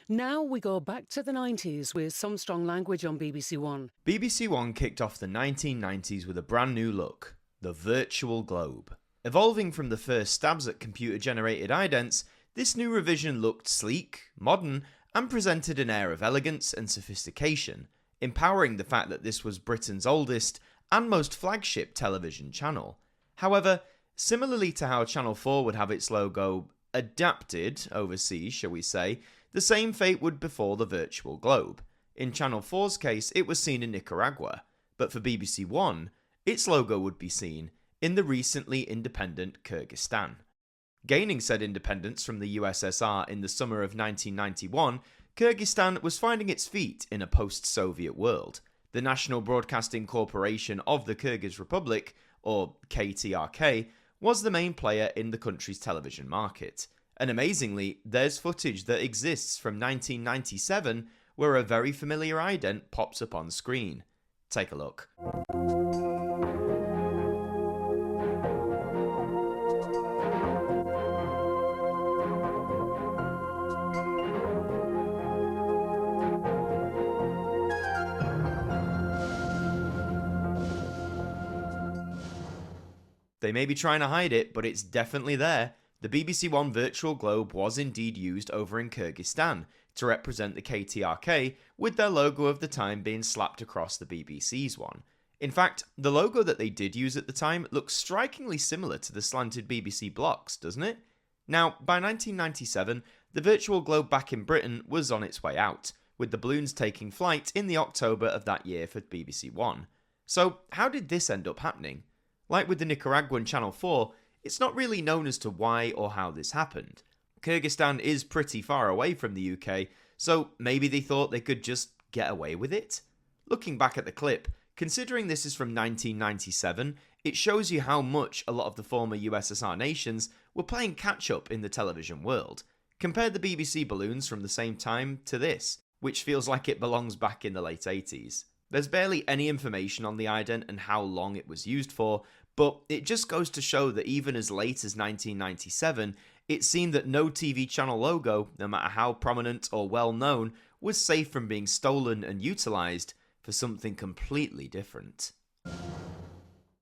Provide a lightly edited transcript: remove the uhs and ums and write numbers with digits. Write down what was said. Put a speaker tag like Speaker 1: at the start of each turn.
Speaker 1: Now we go back to the 90s with some strong language on BBC One.
Speaker 2: BBC One kicked off the 1990s with a brand new look, the virtual globe. Evolving from the first stabs at computer-generated idents, this new revision looked sleek, modern, and presented an air of elegance and sophistication, empowering the fact that this was Britain's oldest and most flagship television channel. However, similarly to how Channel 4 would have its logo adapted overseas, shall we say, the same fate would befall the virtual globe. In Channel 4's case, it was seen in Nicaragua, but for BBC One, its logo would be seen in the recently independent Kyrgyzstan. Gaining said independence from the USSR in the summer of 1991, Kyrgyzstan was finding its feet in a post-Soviet world. The National Broadcasting Corporation of the Kyrgyz Republic, or KTRK, was the main player in the country's television market. And amazingly, there's footage that exists from 1997 where a very familiar ident pops up on screen. Take a look. They may be trying to hide it, but it's definitely there. The BBC One virtual globe was indeed used over in Kyrgyzstan to represent the KTRK, with their logo of the time being slapped across the BBC's one. In fact, the logo that they did use at the time looks strikingly similar to the slanted BBC blocks, doesn't it? Now, by 1997, the virtual globe back in Britain was on its way out, with the balloons taking flight in the October of that year for BBC One. So, how did this end up happening? Like with the Nicaraguan Channel 4, it's not really known as to why or how this happened. Kyrgyzstan is pretty far away from the UK, so maybe they thought they could just get away with it? Looking back at the clip, considering this is from 1997, it shows you how much a lot of the former USSR nations were playing catch-up in the television world. Compare the BBC balloons from the same time to this, which feels like it belongs back in the late 80s. There's barely any information on the ident and how long it was used for, but it just goes to show that even as late as 1997, it seemed that no TV channel logo, no matter how prominent or well known, was safe from being stolen and utilised for something completely different.